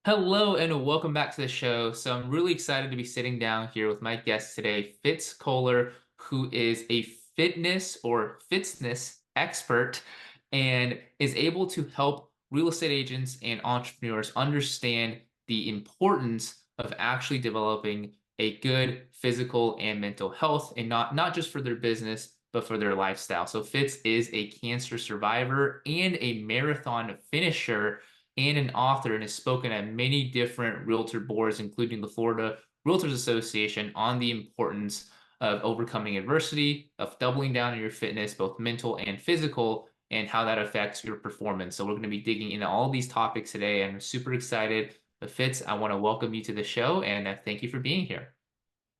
Hello and welcome back to the show. So I'm really excited to be sitting down here with my guest today, Fitz Kohler, who is a fitness or Fitzness expert and is able to help real estate agents and entrepreneurs understand the importance of actually developing a good physical and mental health, and not just for their business, but for their lifestyle. So Fitz is a cancer survivor and a marathon finisher and an author, and has spoken at many different realtor boards, including the Florida Realtors Association, on the importance of overcoming adversity, of doubling down on your fitness, both mental and physical, and how that affects your performance. So we're going to be digging into all these topics today, and I'm super excited. But Fitz, I want to welcome you to the show, and thank you for being here.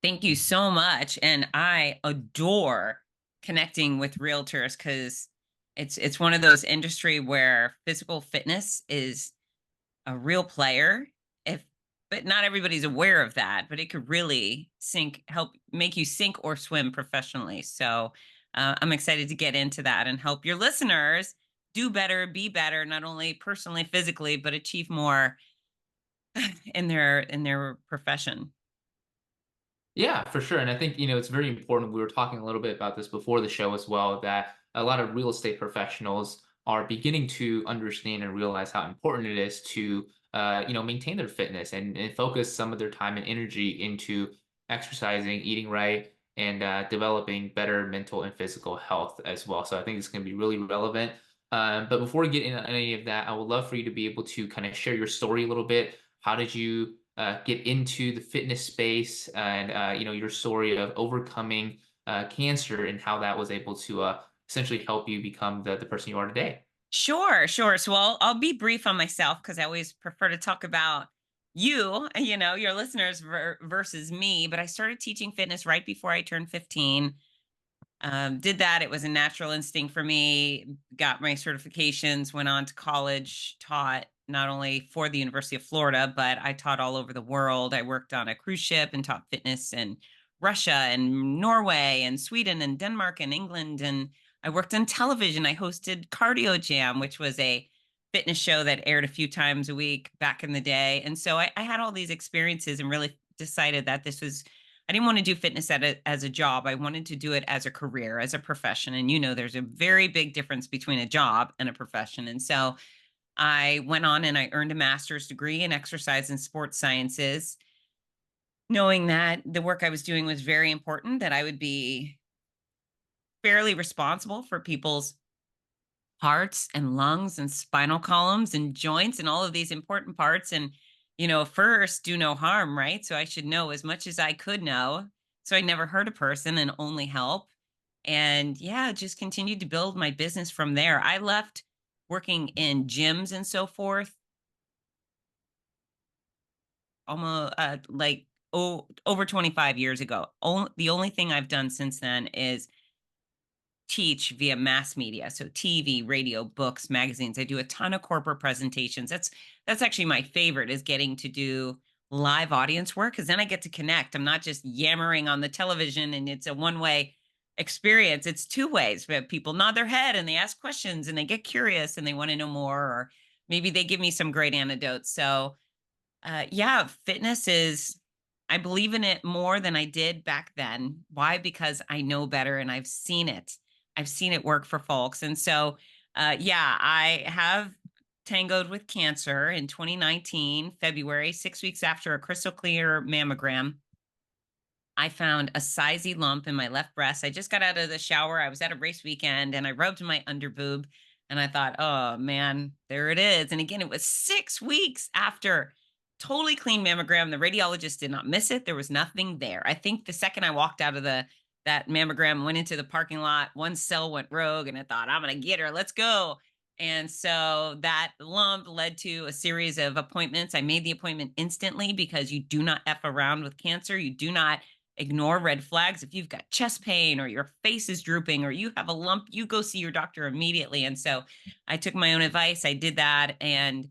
Thank you so much. And I adore connecting with realtors because it's one of those industry where physical fitness is a real player. If but not everybody's aware of that, but it could really help make you sink or swim professionally. So I'm excited to get into that and help your listeners do better, be better, not only personally, physically, but achieve more in their profession. Yeah, for sure. And I think, it's very important. We were talking a little bit about this before the show as well, that a lot of real estate professionals are beginning to understand and realize how important it is to, maintain their fitness and focus some of their time and energy into exercising, eating right, and developing better mental and physical health as well. So I think it's going to be really relevant. But before we get into any of that, I would love for you to be able to kind of share your story a little bit. How did you get into the fitness space, and your story of overcoming cancer and how that was able to essentially help you become the person you are today? Sure, sure. So I'll be brief on myself because I always prefer to talk about your listeners versus me. But I started teaching fitness right before I turned 15. Did that. It was a natural instinct for me. Got my certifications, went on to college, taught not only for the University of Florida, but I taught all over the world. I worked on a cruise ship and taught fitness in Russia and Norway and Sweden and Denmark and England. And I worked on television. I hosted Cardio Jam, which was a fitness show that aired a few times a week back in the day. And so I had all these experiences and really decided that I didn't want to do fitness as a job. I wanted to do it as a career, as a profession. And there's a very big difference between a job and a profession. And so I went on and I earned a master's degree in exercise and sports sciences, knowing that the work I was doing was very important, that I would be fairly responsible for people's hearts and lungs and spinal columns and joints and all of these important parts. And, first do no harm, right? So I should know as much as I could know. So I never hurt a person and only help. And yeah, just continued to build my business from there. I left working in gyms and so forth almost over 25 years ago. The only thing I've done since then is teach via mass media, so TV, radio, books, magazines. I do a ton of corporate presentations. That's actually my favorite, is getting to do live audience work, because then I get to connect. I'm not just yammering on the television and it's a one-way experience. It's two ways. But people nod their head and they ask questions and they get curious and they want to know more, or maybe they give me some great anecdotes. So yeah, fitness is, I believe in it more than I did back then. Why? Because I know better and I've seen it. I've seen it work for folks. And so, yeah, I have tangoed with cancer in 2019, February, 6 weeks after a crystal clear mammogram. I found a sizey lump in my left breast. I just got out of the shower. I was at a race weekend and I rubbed my underboob and I thought, oh man, there it is. And again, it was 6 weeks after totally clean mammogram. The radiologist did not miss it. There was nothing there. I think the second I walked out of that mammogram, went into the parking lot, one cell went rogue and I thought, I'm going to get her. Let's go. And so that lump led to a series of appointments. I made the appointment instantly because you do not F around with cancer. You do not ignore red flags. If you've got chest pain or your face is drooping or you have a lump, you go see your doctor immediately. And so I took my own advice. I did that. And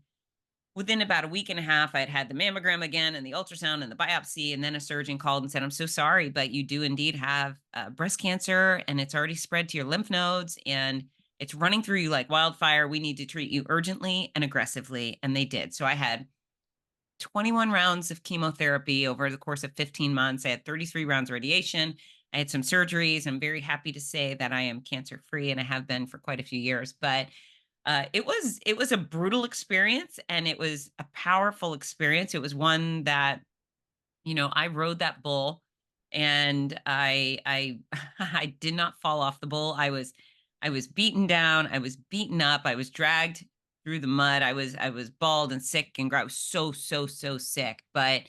within about a week and a half, I'd had the mammogram again and the ultrasound and the biopsy. And then a surgeon called and said, I'm so sorry, but you do indeed have breast cancer and it's already spread to your lymph nodes and it's running through you like wildfire. We need to treat you urgently and aggressively. And they did. So I had 21 rounds of chemotherapy over the course of 15 months. I had 33 rounds of radiation. I had some surgeries. I'm very happy to say that I am cancer free, and I have been for quite a few years. But it was a brutal experience, and it was a powerful experience. It was one that, I rode that bull, and I I did not fall off the bull. I was beaten down, I was beaten up, I was dragged through the mud. I was bald and sick, and I was so sick. But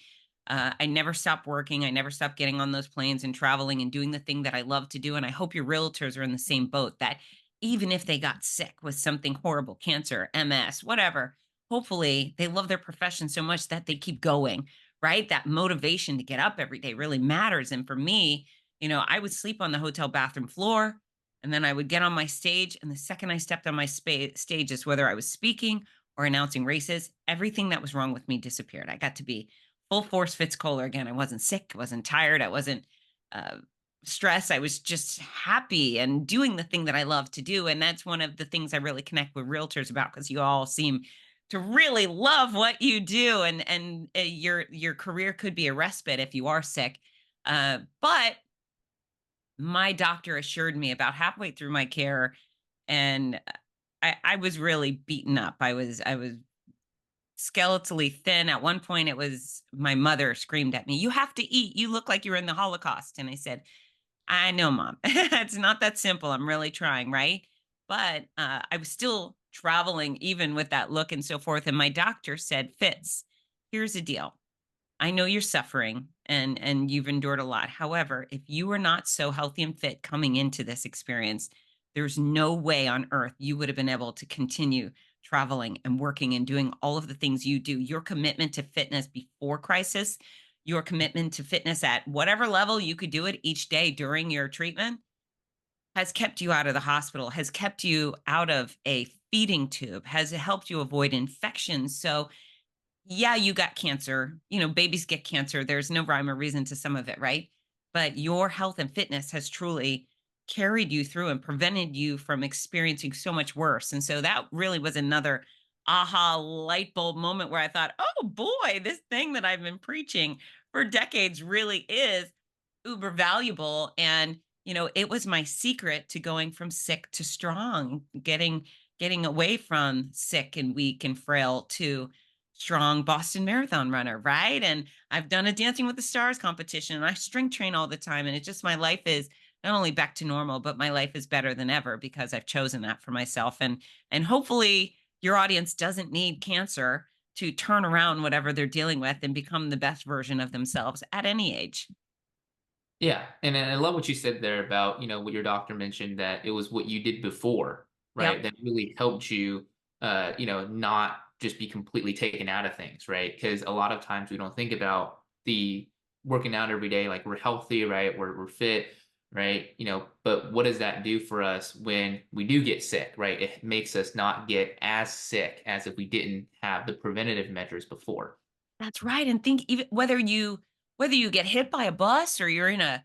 I never stopped working. I never stopped getting on those planes and traveling and doing the thing that I love to do. And I hope your realtors are in the same boat, that even if they got sick with something horrible, cancer, MS, whatever, hopefully they love their profession so much that they keep going, right? That motivation to get up every day really matters. And for me, I would sleep on the hotel bathroom floor, and then I would get on my stage. And the second I stepped on my stages, whether I was speaking or announcing races, everything that was wrong with me disappeared. I got to be full force Fitz Kohler again. I wasn't sick. I wasn't tired. I wasn't uh, stressed. I was just happy and doing the thing that I love to do. And that's one of the things I really connect with realtors about, because you all seem to really love what you do, and your career could be a respite if you are sick. But my doctor assured me about halfway through my care, and I was really beaten up. I was skeletally thin. At one point, it was my mother screamed at me, "You have to eat. You look like you're in the Holocaust." And I said, "I know, Mom. It's not that simple. I'm really trying, right?" But I was still traveling even with that look and so forth. And my doctor said, "Fitz, here's the deal. I know you're suffering, and you've endured a lot. However, if you were not so healthy and fit coming into this experience, there's no way on earth you would have been able to continue traveling and working and doing all of the things you do. Your commitment to fitness before crisis, your commitment to fitness at whatever level you could do it each day during your treatment, has kept you out of the hospital, has kept you out of a feeding tube, has helped you avoid infections. So yeah, you got cancer. Babies get cancer. There's no rhyme or reason to some of it, right? But your health and fitness has truly carried you through and prevented you from experiencing so much worse." And so that really was another aha light bulb moment where I thought, oh boy, this thing that I've been preaching for decades really is uber valuable. And, it was my secret to going from sick to strong, getting away from sick and weak and frail to strong Boston Marathon runner, right? And I've done a Dancing with the Stars competition, and I strength train all the time. And it just, my life is not only back to normal, but my life is better than ever because I've chosen that for myself. And hopefully your audience doesn't need cancer to turn around whatever they're dealing with and become the best version of themselves at any age. Yeah, and I love what you said there about, what your doctor mentioned, that it was what you did before, Yep. right? That really helped you, not just be completely taken out of things, right? Because a lot of times we don't think about the working out every day, like we're healthy, right? We're fit, right? But what does that do for us when we do get sick, right? It makes us not get as sick as if we didn't have the preventative measures before. That's right. And think, even whether you get hit by a bus, or you're in a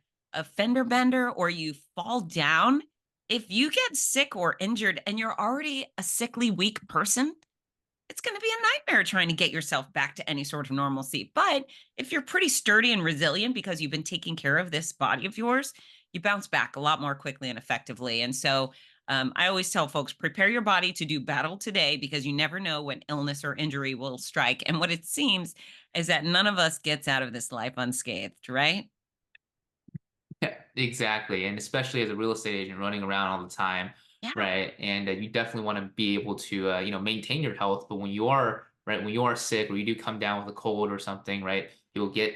fender bender, or you fall down, if you get sick or injured and you're already a sickly, weak person, it's going to be a nightmare trying to get yourself back to any sort of normalcy. But if you're pretty sturdy and resilient because you've been taking care of this body of yours, you bounce back a lot more quickly and effectively. And so I always tell folks, prepare your body to do battle today, because you never know when illness or injury will strike. And what it seems is that none of us gets out of this life unscathed, right? Yeah, exactly. And especially as a real estate agent running around all the time, Yeah. right? And you definitely want to be able to, maintain your health. But when you are, right, when you are sick or you do come down with a cold or something, right, you'll get,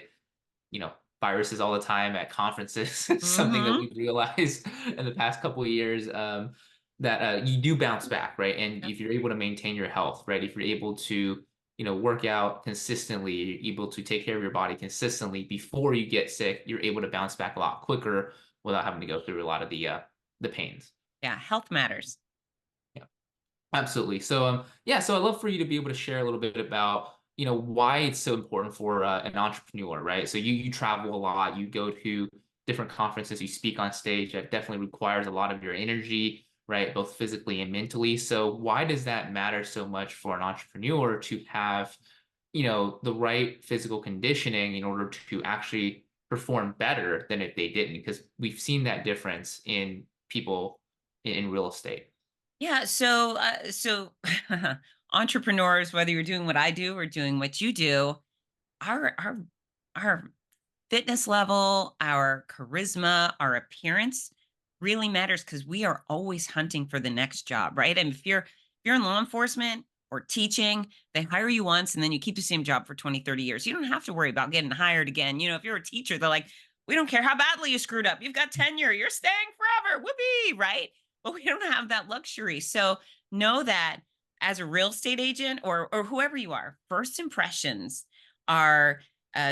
viruses all the time at conferences. It's something that Mm-hmm. we've realized in the past couple of years, that you do bounce back, right? And Yep. if you're able to maintain your health, right, if you're able to, work out consistently, you're able to take care of your body consistently before you get sick, you're able to bounce back a lot quicker without having to go through a lot of the pains. Yeah. Health matters. Yeah. Absolutely. So, yeah. So, I'd love for you to be able to share a little bit about, why it's so important for an entrepreneur, right? So, you travel a lot, you go to different conferences, you speak on stage. That definitely requires a lot of your energy, right? Both physically and mentally. So, why does that matter so much for an entrepreneur to have, the right physical conditioning in order to actually perform better than if they didn't, because we've seen that difference in people in real estate. Yeah, so entrepreneurs, whether you're doing what I do or doing what you do, our fitness level, our charisma, our appearance really matters because we are always hunting for the next job, right? And if you're in law enforcement or teaching, they hire you once and then you keep the same job for 20, 30 years. You don't have to worry about getting hired again. If you're a teacher, they're like, we don't care how badly you screwed up. You've got tenure. You're staying forever. Whoopee, right? But we don't have that luxury. So know that as a real estate agent or whoever you are, first impressions are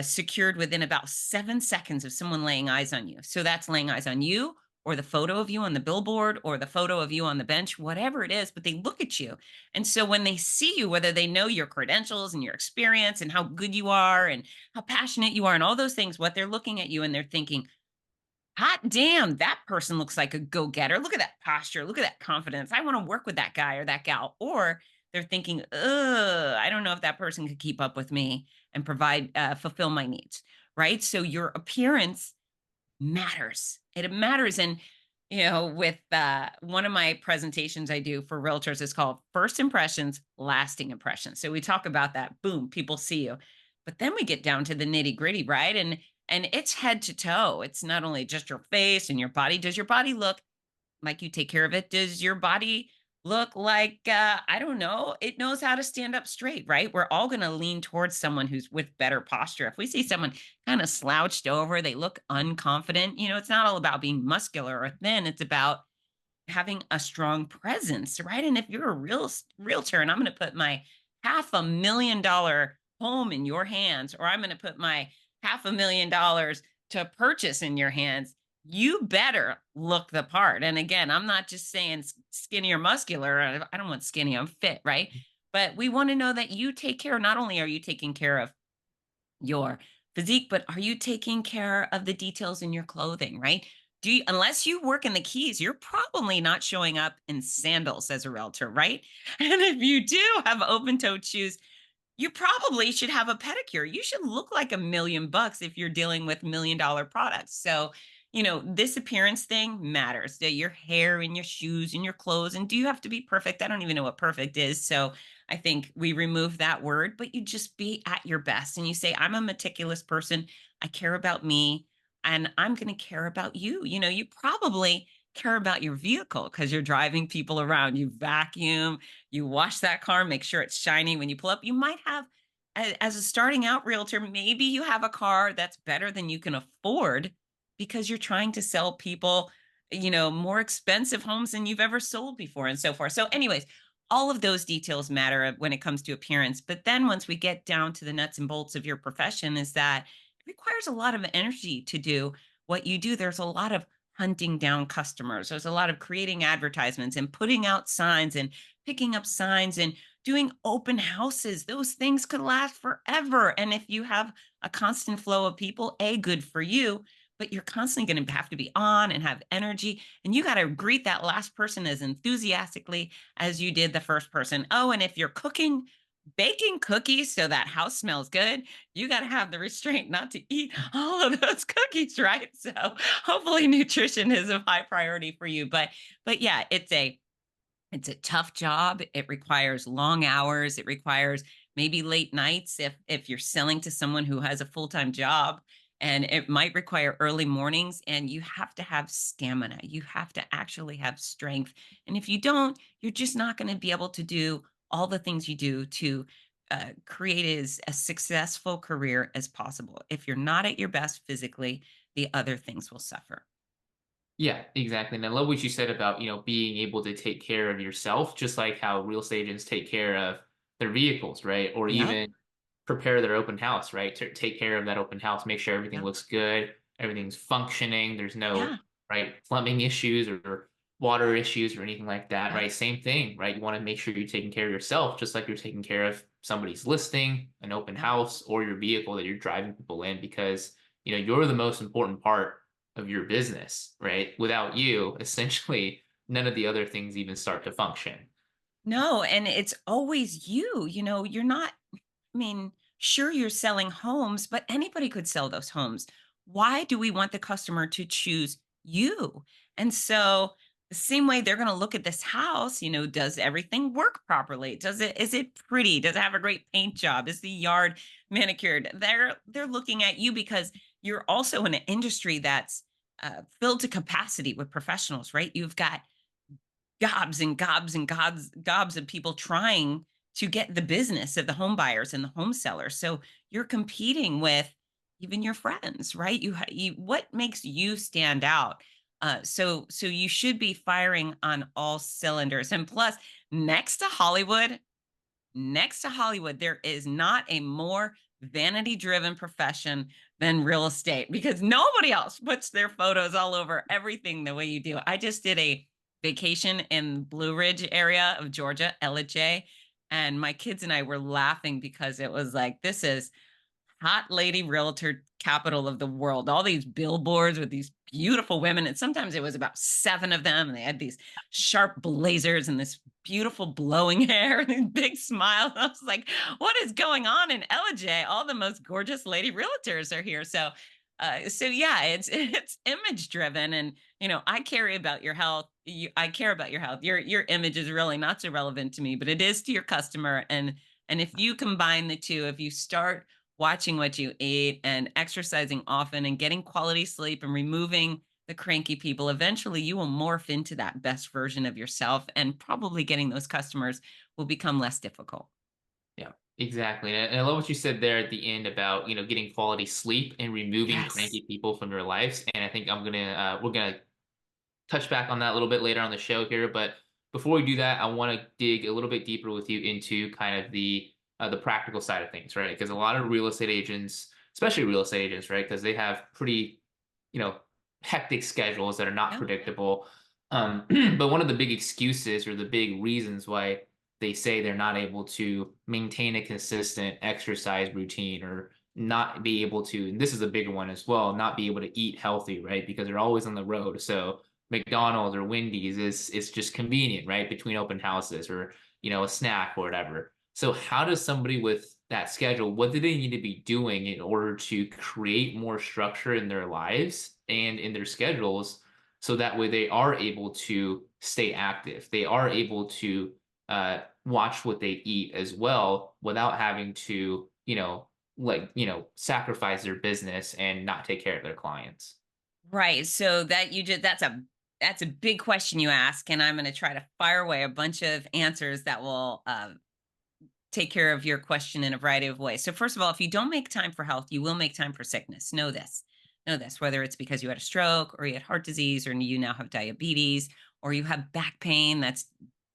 secured within about 7 seconds of someone laying eyes on you. So that's laying eyes on you or the photo of you on the billboard or the photo of you on the bench, whatever it is, but they look at you. And so when they see you, whether they know your credentials and your experience and how good you are and how passionate you are and all those things, what they're looking at you and they're thinking, hot damn, that person looks like a go-getter. Look at that posture. Look at that confidence. I want to work with that guy or that gal. Or they're thinking, ugh, I don't know if that person could keep up with me and fulfill my needs. Right. So your appearance matters. It matters. And, with one of my presentations I do for realtors is called First Impressions, Lasting Impressions. So we talk about that. Boom, people see you. But then we get down to the nitty gritty, right? And it's head to toe. It's not only just your face and your body. Does your body look like you take care of it? Does your body look like, I don't know, it knows how to stand up straight, right? We're all going to lean towards someone who's with better posture. If we see someone kind of slouched over, they look unconfident, it's not all about being muscular or thin. It's about having a strong presence, right? And if you're a realtor and I'm going to put my $500,000 home in your hands, or I'm going to put my $500,000 to purchase in your hands, you better look the part. And again, I'm not just saying skinny or muscular. I don't want skinny, I'm fit, right? But we want to know that you take care. Not only are you taking care of your physique, but are you taking care of the details in your clothing, right? Unless you work in the keys, you're probably not showing up in sandals as a realtor, right? And if you do have open toed shoes, you probably should have a pedicure. You should look like $1 million if you're dealing with $1 million products. So, this appearance thing matters. Your hair and your shoes and your clothes. And do you have to be perfect? I don't even know what perfect is. So I think we remove that word, but you just be at your best and you say, I'm a meticulous person. I care about me and I'm going to care about you. You probably care about your vehicle because you're driving people around. You vacuum, you wash that car, make sure it's shiny when you pull up. You might have, as a starting out realtor, maybe you have a car that's better than you can afford because you're trying to sell people, more expensive homes than you've ever sold before and so forth. So, anyways, all of those details matter when it comes to appearance. But then once we get down to the nuts and bolts of your profession, is that it requires a lot of energy to do what you do. There's a lot of hunting down customers. There's a lot of creating advertisements and putting out signs and picking up signs and doing open houses. Those things could last forever. And if you have a constant flow of people, good for you, but you're constantly going to have to be on and have energy. And you got to greet that last person as enthusiastically as you did the first person. Oh, and if you're baking cookies so that house smells good, you got to have the restraint not to eat all of those cookies, right? So hopefully nutrition is a high priority for you. But yeah, it's a tough job. It requires long hours. It requires maybe late nights if you're selling to someone who has a full-time job, and it might require early mornings, and you have to have stamina. You have to actually have strength. And if you don't, you're just not going to be able to do all the things you do to create as a successful career as possible. If you're not at your best physically, the other things will suffer. Yeah, exactly. And I love what you said about, being able to take care of yourself, just like how real estate agents take care of their vehicles, right? Or Yep. even prepare their open house, right? To take care of that open house, make sure everything Yep. looks good, everything's functioning, there's no, Yeah. right, plumbing issues or water issues or anything like that, Yep. right? Same thing, right? You want to make sure you're taking care of yourself, just like you're taking care of somebody's listing, an open Yep. house, or your vehicle that you're driving people in, because, you're the most important part of your business, right? Without you, essentially, none of the other things even start to function. No, and it's always you. You're not, I mean, Sure, you're selling homes, but anybody could sell those homes. Why do we want the customer to choose you? And so the same way they're going to look at this house, does everything work properly? Is it pretty? Does it have a great paint job? Is the yard manicured? They're looking at you because you're also in an industry that's filled to capacity with professionals, right? You've got gobs and gobs and gobs of people trying to get the business of the home buyers and the home sellers. So you're competing with even your friends, right? What makes you stand out? So you should be firing on all cylinders. And plus, next to Hollywood, there is not a more vanity driven profession than real estate because nobody else puts their photos all over everything the way you do. I just did a vacation in Blue Ridge area of Georgia, LJ, and my kids and I were laughing because it was like, this is hot lady realtor capital of the world. All these billboards with these beautiful women. And sometimes it was about 7 of them. And they had these sharp blazers and this beautiful blowing hair and these big smiles. I was like, what is going on in LJ? All the most gorgeous lady realtors are here. So yeah, it's image driven, and I care about your health. I care about your health. Your image is really not so relevant to me, but it is to your customer. And if you combine the two, if you start watching what you eat and exercising often and getting quality sleep and removing the cranky people, eventually you will morph into that best version of yourself, and probably getting those customers will become less difficult. Yeah, exactly. And I love what you said there at the end about, getting quality sleep and removing Yes. cranky people from your lives. And I think we're gonna touch back on that a little bit later on the show here. But before we do that, I want to dig a little bit deeper with you into kind of the practical side of things, right? Because a lot of real estate agents, especially real estate agents, right, because they have pretty, you know, hectic schedules that are not Yeah. predictable. But one of the big excuses or the big reasons why they say they're not able to maintain a consistent exercise routine or not be able to, and this is a bigger one as well, not be able to eat healthy, right? Because they're always on the road. So McDonald's or Wendy's is just convenient, right? Between open houses or, a snack or whatever. So how does somebody with that schedule, what do they need to be doing in order to create more structure in their lives and in their schedules so that way they are able to stay active. They are able to watch what they eat as well without having to, sacrifice their business and not take care of their clients. Right. So that's a big question you ask, and I'm going to try to fire away a bunch of answers that will take care of your question in a variety of ways. So first of all, if you don't make time for health, you will make time for sickness. Know this. Know this, whether it's because you had a stroke or you had heart disease or you now have diabetes or you have back pain that's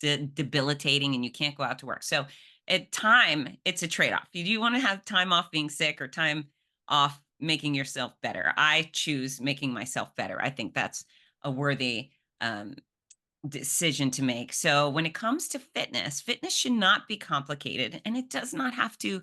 debilitating and you can't go out to work. So at time, it's a trade-off. You do want to have time off being sick or time off making yourself better. I choose making myself better. I think that's a worthy um, decision to make. So when it comes to fitness should not be complicated, and it does not have to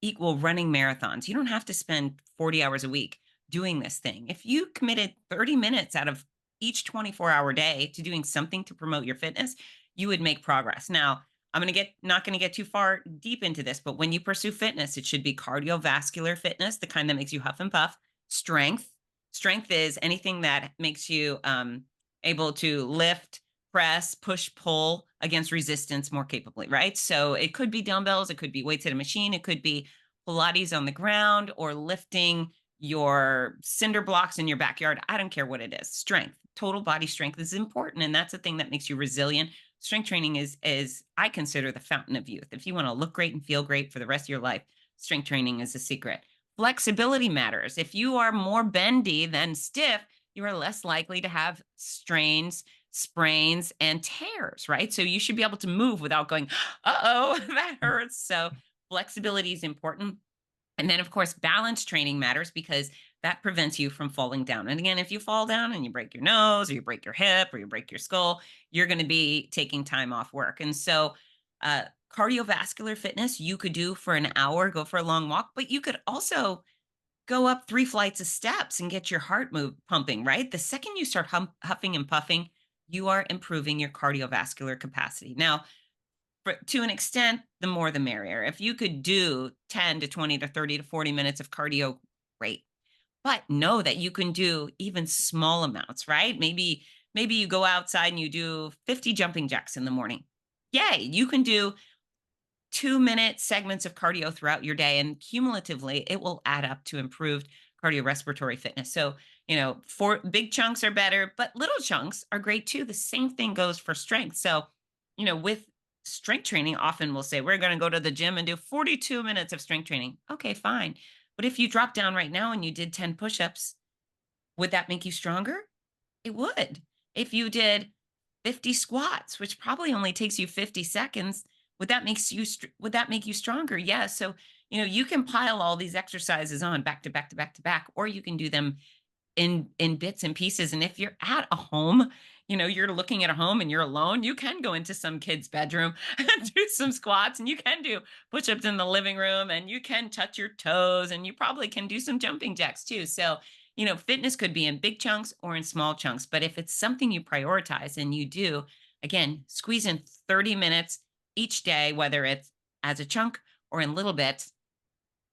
equal running marathons. You don't have to spend 40 hours a week doing this thing. If you committed 30 minutes out of each 24-hour day to doing something to promote your fitness, you would make progress. Now, I'm going to get not going to get too far deep into this, but when you pursue fitness, it should be cardiovascular fitness, the kind that makes you huff and puff. Strength. Strength is anything that makes you able to lift, press, push, pull against resistance more capably, right? So it could be dumbbells, it could be weights at a machine, it could be Pilates on the ground or lifting your cinder blocks in your backyard. I don't care what it is. Strength, total body strength is important. And that's the thing that makes you resilient. Strength training is I consider the fountain of youth. If you want to look great and feel great for the rest of your life, strength training is the secret. Flexibility matters. If you are more bendy than stiff, you are less likely to have strains, sprains, and tears, right? So you should be able to move without going, uh-oh, that hurts. So flexibility is important. And then, of course, balance training matters because that prevents you from falling down. And again, if you fall down and you break your nose or you break your hip or you break your skull, you're going to be taking time off work. And so, cardiovascular fitness, you could do for an hour, go for a long walk, but you could also go up 3 flights of steps and get your heart move pumping, right? The second you start huffing and puffing, you are improving your cardiovascular capacity. Now, to an extent, the more the merrier. If you could do 10 to 20 to 30 to 40 minutes of cardio, great. But know that you can do even small amounts, right? Maybe you go outside and you do 50 jumping jacks in the morning. Yay, you can do 2-minute segments of cardio throughout your day, and cumulatively it will add up to improved cardiorespiratory fitness. So, for big chunks are better, but little chunks are great too. The same thing goes for strength. So, with strength training, often we'll say we're going to go to the gym and do 42 minutes of strength training. Okay, fine. But if you drop down right now and you did 10 push-ups, would that make you stronger? It would. If you did 50 squats, which probably only takes you 50 seconds, would that make you stronger? Yes. So, you can pile all these exercises on back to back to back to back, or you can do them in bits and pieces. And if you're at a home, you're looking at a home and you're alone, you can go into some kid's bedroom and do some squats, and you can do push-ups in the living room, and you can touch your toes, and you probably can do some jumping jacks too. So, fitness could be in big chunks or in small chunks, but if it's something you prioritize and you do, again, squeeze in 30 minutes each day, whether it's as a chunk or in little bits,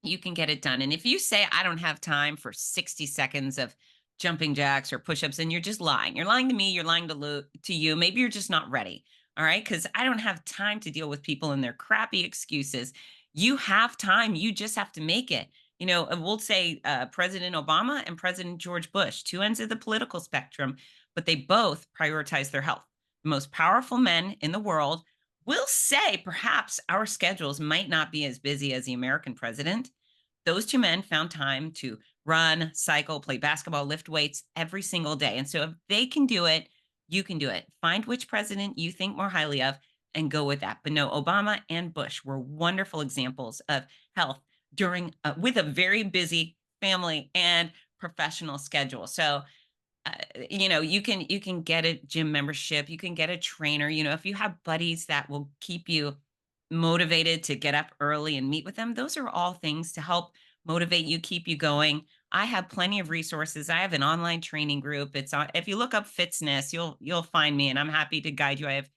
you can get it done. And if you say, I don't have time for 60 seconds of jumping jacks or push-ups, and you're just lying. You're lying to me, you're lying to you. Maybe you're just not ready. All right. Because I don't have time to deal with people and their crappy excuses. You have time. You just have to make it. We'll say President Obama and President George Bush, two ends of the political spectrum, but they both prioritize their health. The most powerful men in the world will say perhaps our schedules might not be as busy as the American president. Those two men found time to run, cycle, play basketball, lift weights every single day. And so if they can do it, you can do it. Find which president you think more highly of and go with that. But no, Obama and Bush were wonderful examples of health during with a very busy family and professional schedule. So you can get a gym membership, you can get a trainer. If you have buddies that will keep you motivated to get up early and meet with them, those are all things to help motivate you, keep you going. I have plenty of resources. I have an online training group. It's on, if you look up Fitzness, you'll find me, and I'm happy to guide you. I have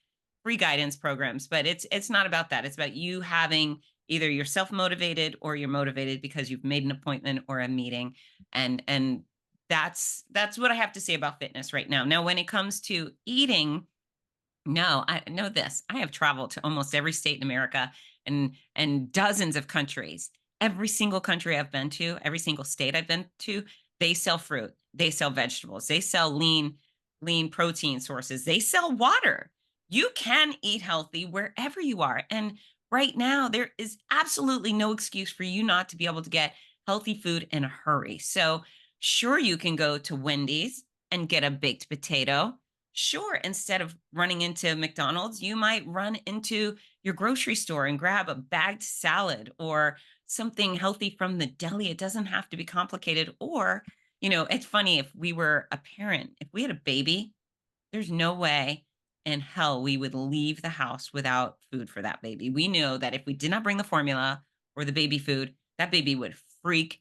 free guidance programs, but it's not about that. It's about you having either you're self-motivated or you're motivated because you've made an appointment or a meeting. And that's what I have to say about fitness right now. Now, when it comes to eating, no, I know this. I have traveled to almost every state in America and dozens of countries. Every single country I've been to, every single state I've been to, they sell fruit, they sell vegetables, they sell lean protein sources, they sell water. You can eat healthy wherever you are. And right now, there is absolutely no excuse for you not to be able to get healthy food in a hurry. So, sure, you can go to Wendy's and get a baked potato. Sure, instead of running into McDonald's, you might run into your grocery store and grab a bagged salad or something healthy from the deli. It doesn't have to be complicated. Or, it's funny, if we were a parent, if we had a baby, there's no way in hell we would leave the house without food for that baby. We know that if we did not bring the formula or the baby food, that baby would freak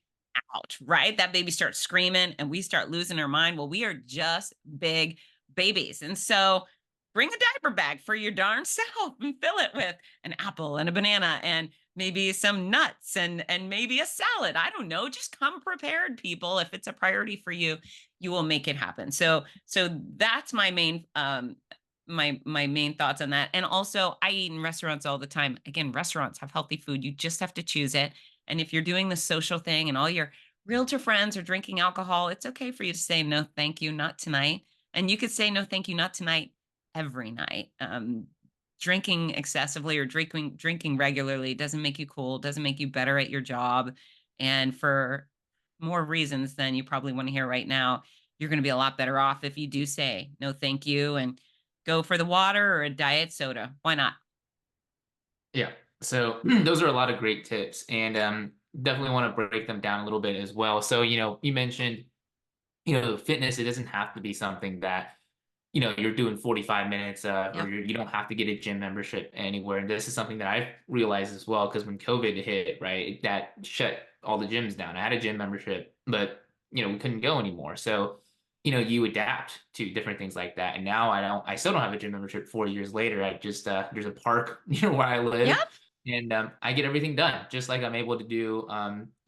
out, right? That baby starts screaming and we start losing our mind. Well, we are just big babies. And so bring a diaper bag for your darn self and fill it with an apple and a banana and maybe some nuts and maybe a salad. I don't know. Just come prepared, people. If it's a priority for you, you will make it happen. So that's my main my main thoughts on that. And also, I eat in restaurants all the time. Again, restaurants have healthy food. You just have to choose it. And if you're doing the social thing and all your realtor friends are drinking alcohol, it's okay for you to say no, thank you, not tonight. And you could say no, thank you, not tonight, every night. Drinking excessively or drinking regularly doesn't make you cool, doesn't make you better at your job. And for more reasons than you probably want to hear right now, you're going to be a lot better off if you do say no, thank you, and go for the water or a diet soda. Why not? Yeah. So those are a lot of great tips, and definitely want to break them down a little bit as well. So, you mentioned, fitness, it doesn't have to be something that, you're doing 45 minutes or Yep. you don't have to get a gym membership anywhere. And this is something that I've realized as well, because when COVID hit, right, that shut all the gyms down. I had a gym membership, but, we couldn't go anymore. So, you adapt to different things like that. And now I still don't have a gym membership 4 years later. I just, there's a park near where I live, Yep. and I get everything done just like I'm able to do,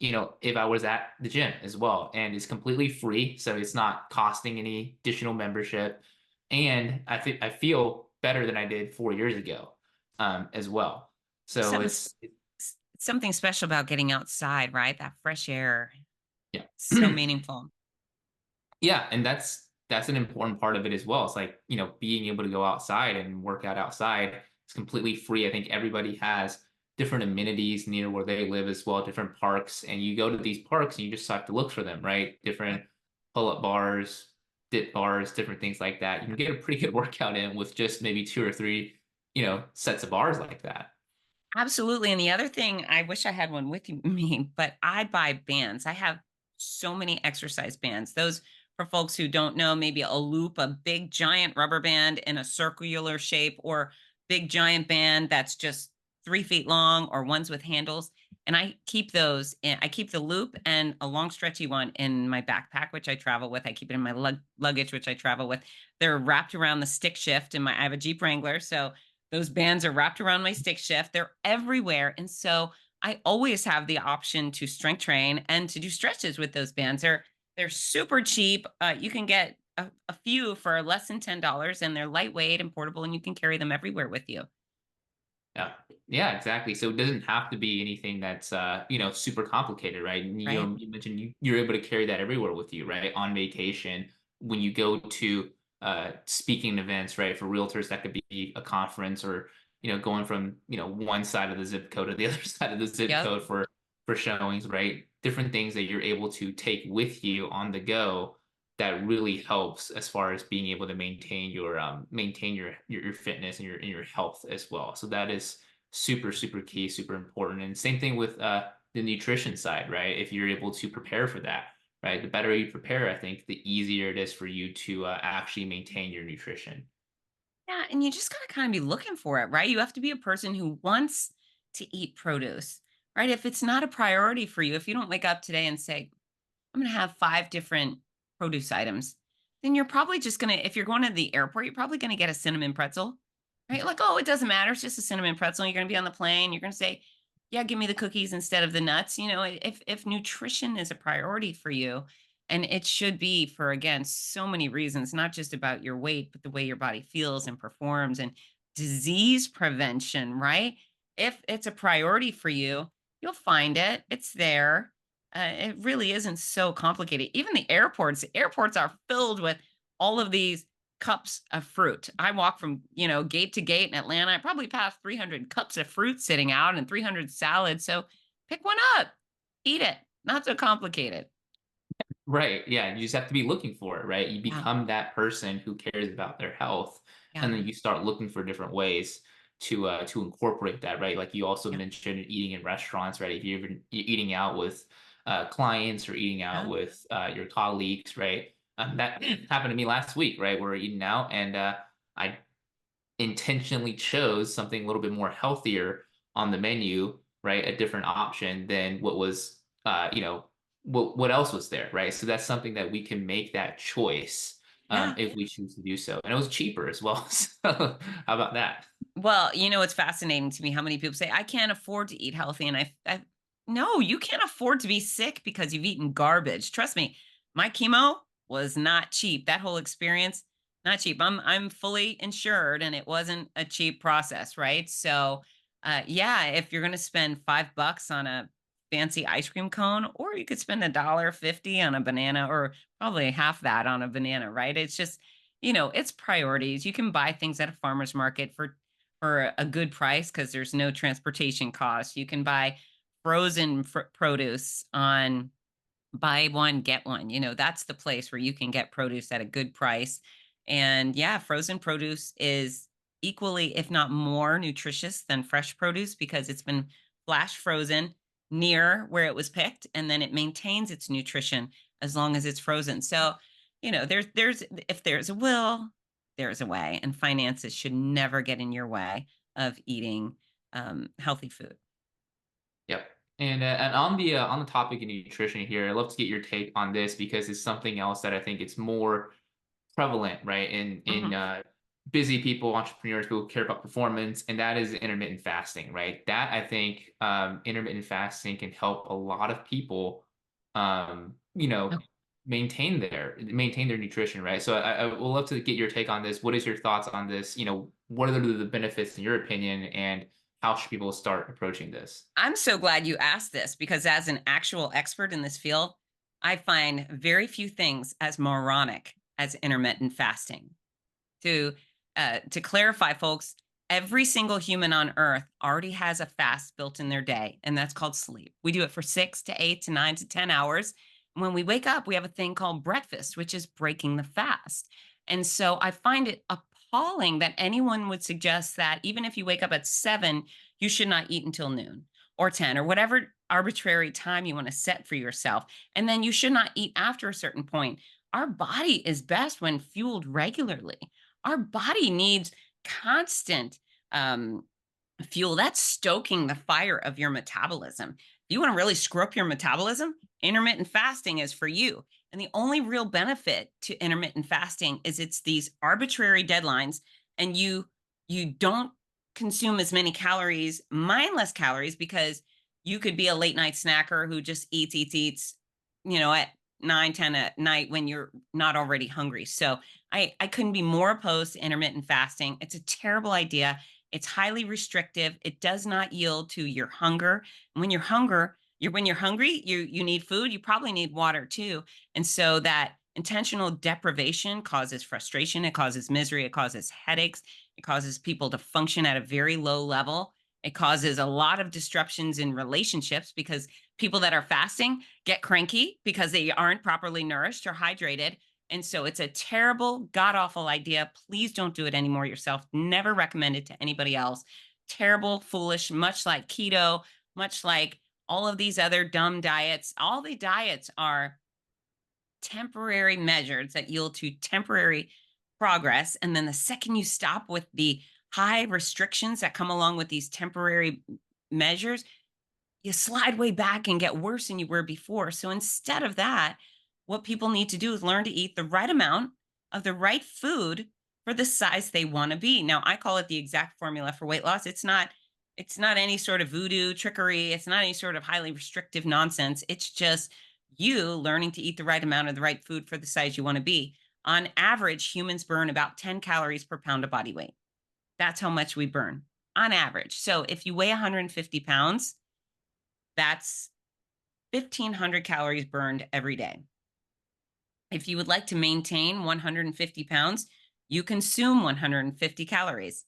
if I was at the gym as well. And it's completely free. So it's not costing any additional membership. And I feel better than I did 4 years ago, as well. So Something it's, something special about getting outside, right? That fresh air. yeah. So meaningful. Yeah, and that's an important part of it as well. It's like, being able to go outside and work out outside is completely free. I think everybody has different amenities near where they live as well, different parks, and you go to these parks and you just have to look for them, right? Yep. Different pull-up bars, dip bars, different things like that. You can get a pretty good workout in with just maybe two or three, sets of bars like that. Absolutely. And the other thing, I wish I had one with me, but I buy bands. I have so many exercise bands. Those, for folks who don't know, maybe a loop, a big giant rubber band in a circular shape, or big giant band that's just 3 feet long, or ones with handles. And I keep those in, I keep the loop and a long stretchy one in my backpack, which I travel with. I keep it in my luggage, which I travel with. They're wrapped around the stick shift in I have a Jeep Wrangler. So those bands are wrapped around my stick shift. They're everywhere. And so I always have the option to strength train and to do stretches with those bands. They're super cheap. You can get a few for less than $10, and they're lightweight and portable, and you can carry them everywhere with you. Yeah. Yeah, exactly. So it doesn't have to be anything that's super complicated, right? And, Right. you mentioned you're able to carry that everywhere with you, right? On vacation, when you go to speaking events, right? For realtors, that could be a conference, or going from one side of the zip code to the other side of the zip Yep. code for showings, right? Different things that you're able to take with you on the go that really helps as far as being able to maintain your fitness and your health as well. So that is super super key, super important. And same thing with the nutrition side, right? If you're able to prepare for that, right? The better you prepare, I think the easier it is for you to actually maintain your nutrition. Yeah. And you just got to kind of be looking for it, right? You have to be a person who wants to eat produce, right? If it's not a priority for you, if you don't wake up today and say, I'm going to have 5 different produce items, then you're probably just going to, if you're going to the airport, you're probably going to get a cinnamon pretzel, right? Like, oh, it doesn't matter. It's just a cinnamon pretzel. You're going to be on the plane. You're going to say, yeah, give me the cookies instead of the nuts. If nutrition is a priority for you, and it should be for, again, so many reasons, not just about your weight, but the way your body feels and performs, and disease prevention, right? If it's a priority for you, you'll find it. It's there. It really isn't so complicated. Even the airports are filled with all of these cups of fruit. I walk from, gate to gate in Atlanta. I probably passed 300 cups of fruit sitting out and 300 salads. So pick one up, eat it. Not so complicated. Right. Yeah. You just have to be looking for it, right? You Yeah. become that person who cares about their health, Yeah. and then you start looking for different ways to incorporate that, right? Like you also Yeah. mentioned eating in restaurants, right? If you're eating out with clients or eating out Yeah. with your colleagues, right? That happened to me last week, right? We're eating out, and I intentionally chose something a little bit more healthier on the menu, right? A different option than what was, what else was there, right? So that's something that we can make that choice, Yeah. if we choose to do so, and it was cheaper as well. So how about that? Well, it's fascinating to me how many people say, I can't afford to eat healthy. And no, you can't afford to be sick because you've eaten garbage. Trust me, my chemo was not cheap. That whole experience, not cheap. I'm fully insured, and it wasn't a cheap process, right? So, yeah, if you're going to spend $5 on a fancy ice cream cone, or you could spend $1.50 on a banana, or probably half that on a banana, right? It's just, it's priorities. You can buy things at a farmer's market for a good price because there's no transportation cost. You can buy frozen produce on buy one, get one. That's the place where you can get produce at a good price. And yeah, frozen produce is equally, if not more, nutritious than fresh produce because it's been flash frozen near where it was picked, and then it maintains its nutrition as long as it's frozen. So, there's if there's a will, there's a way, and finances should never get in your way of eating healthy food. Yep. And on the topic of nutrition here, I'd love to get your take on this because it's something else that I think it's more prevalent, right? In Mhm. busy people, entrepreneurs, people who care about performance, and that is intermittent fasting, right? That I think intermittent fasting can help a lot of people, you know, maintain their nutrition, right? So I would love to get your take on this. What is your thoughts on this? What are the benefits in your opinion, and how should people start approaching this? I'm so glad you asked this because, as an actual expert in this field, I find very few things as moronic as intermittent fasting. To clarify, folks, every single human on Earth already has a fast built in their day, and that's called sleep. We do it for 6 to 8 to 9 to 10 hours. When we wake up, we have a thing called breakfast, which is breaking the fast. And so I find it appalling that anyone would suggest that even if you wake up at 7, you should not eat until noon or 10 or whatever arbitrary time you want to set for yourself. And then you should not eat after a certain point. Our body is best when fueled regularly. Our body needs constant um, fuel. That's stoking the fire of your metabolism. If you want to really screw up your metabolism, intermittent fasting is for you. And the only real benefit to intermittent fasting is it's these arbitrary deadlines, and you don't consume as many calories, mindless calories, because you could be a late night snacker who just eats, at 9, 10 at night when you're not already hungry. So I couldn't be more opposed to intermittent fasting. It's a terrible idea. It's highly restrictive. It does not yield to your hunger. And when you're hungry, you need food. You probably need water too. And so that intentional deprivation causes frustration. It causes misery. It causes headaches. It causes people to function at a very low level. It causes a lot of disruptions in relationships because people that are fasting get cranky because they aren't properly nourished or hydrated. And so it's a terrible, god awful idea. Please don't do it anymore yourself. Never recommend it to anybody else. Terrible, foolish, much like keto, much like all of these other dumb diets. All the diets are temporary measures that yield to temporary progress. And then the second you stop with the high restrictions that come along with these temporary measures, you slide way back and get worse than you were before. So instead of that, what people need to do is learn to eat the right amount of the right food for the size they want to be. Now, I call it the exact formula for weight loss. It's not any sort of voodoo trickery. It's not any sort of highly restrictive nonsense. It's just you learning to eat the right amount of the right food for the size you want to be. On average, humans burn about 10 calories per pound of body weight. That's how much we burn on average. So if you weigh 150 pounds, that's 1,500 calories burned every day. If you would like to maintain 150 pounds, you consume 150 calories.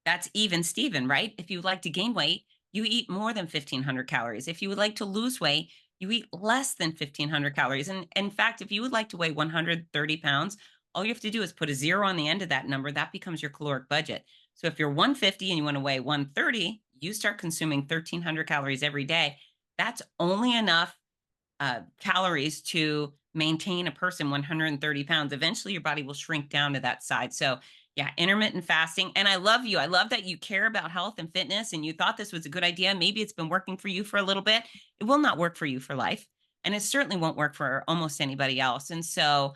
That's even Steven, right? If you would like to gain weight, you eat more than 1,500 calories. If you would like to lose weight, you eat less than 1,500 calories. And in fact, if you would like to weigh 130 pounds, all you have to do is put a zero on the end of that number. That becomes your caloric budget. So if you're 150 and you want to weigh 130, you start consuming 1,300 calories every day. That's only enough calories to maintain a person 130 pounds. Eventually, your body will shrink down to that size. So, yeah, intermittent fasting. And I love you. I love that you care about health and fitness and you thought this was a good idea. Maybe it's been working for you for a little bit. It will not work for you for life. And it certainly won't work for almost anybody else. And so,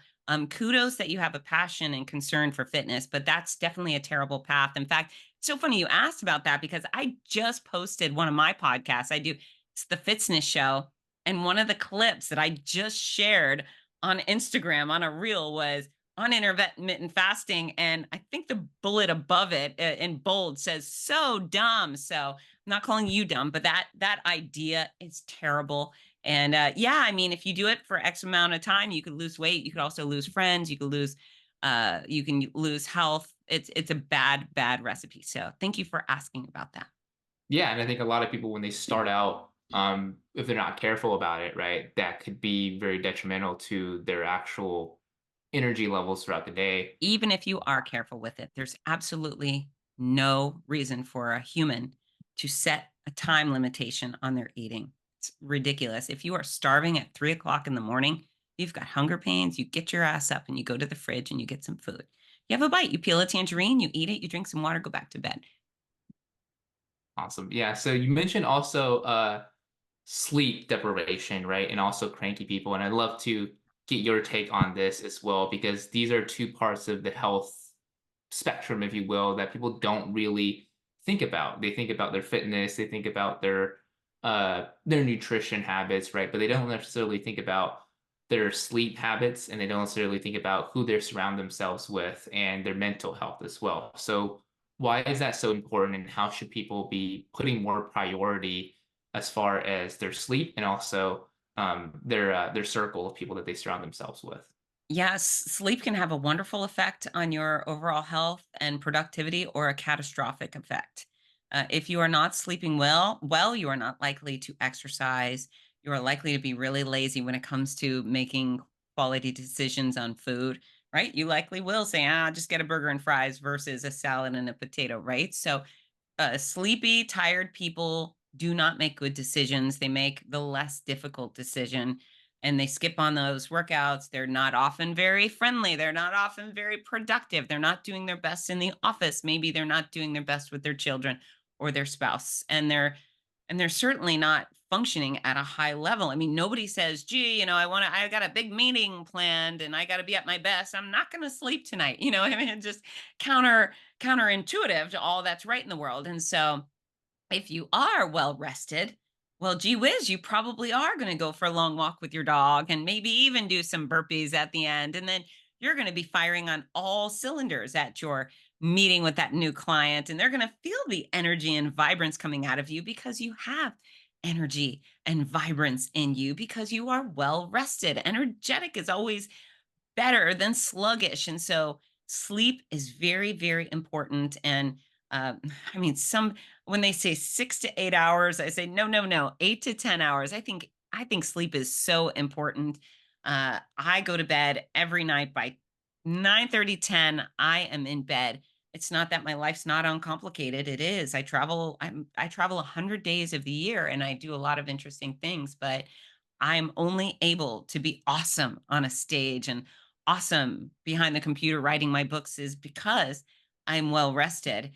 kudos that you have a passion and concern for fitness, but that's definitely a terrible path. In fact, it's so funny you asked about that because I just posted one of my podcasts. It's the Fitzness show. And one of the clips that I just shared on Instagram on a reel was on intermittent fasting. And I think the bullet above it in bold says, so dumb. So I'm not calling you dumb, but that idea is terrible. And yeah, I mean, if you do it for X amount of time, you could lose weight. You could also lose friends. You can lose health. It's a bad recipe. So thank you for asking about that. Yeah, and I think a lot of people when they start out, if they're not careful about it, right, that could be very detrimental to their actual energy levels throughout the day. Even if you are careful with it, there's absolutely no reason for a human to set a time limitation on their eating. It's ridiculous. If you are starving at 3 o'clock in the morning, you've got hunger pains, you get your ass up and you go to the fridge and you get some food. You have a bite, you peel a tangerine, you eat it, you drink some water, go back to bed. Awesome. Yeah. So you mentioned also sleep deprivation, right? And also cranky people. And I'd love to get your take on this as well, because these are two parts of the health spectrum, if you will, that people don't really think about. They think about their fitness, they think about their nutrition habits, right? But they don't necessarily think about their sleep habits, and they don't necessarily think about who they surround themselves with and their mental health as well. So why is that so important, and how should people be putting more priority as far as their sleep and also their circle of people that they surround themselves with? Yes, sleep can have a wonderful effect on your overall health and productivity, or a catastrophic effect. If you are not sleeping well, you are not likely to exercise. You are likely to be really lazy when it comes to making quality decisions on food, right? You likely will say, just get a burger and fries versus a salad and a potato, right? So sleepy, tired people do not make good decisions. They make the less difficult decision, and they skip on those workouts. They're not often very friendly. They're not often very productive. They're not doing their best in the office. Maybe they're not doing their best with their children or their spouse. And they're certainly not functioning at a high level. I mean, nobody says, "Gee, I got a big meeting planned and I got to be at my best. I'm not going to sleep tonight." I mean, it just counterintuitive to all that's right in the world. And so if you are well rested, well, gee whiz, you probably are going to go for a long walk with your dog and maybe even do some burpees at the end. And then you're going to be firing on all cylinders at your meeting with that new client. And they're going to feel the energy and vibrance coming out of you, because you have energy and vibrance in you because you are well rested. Energetic is always better than sluggish. And so sleep is very, very important. And uh, I mean, when they say 6 to 8 hours, I say no, no, no, 8 to 10 hours. I think sleep is so important. I go to bed every night by 9:30, 10. I am in bed. It's not that my life's not uncomplicated. It is. I travel 100 days of the year, and I do a lot of interesting things, but I'm only able to be awesome on a stage and awesome behind the computer writing my books is because I'm well rested.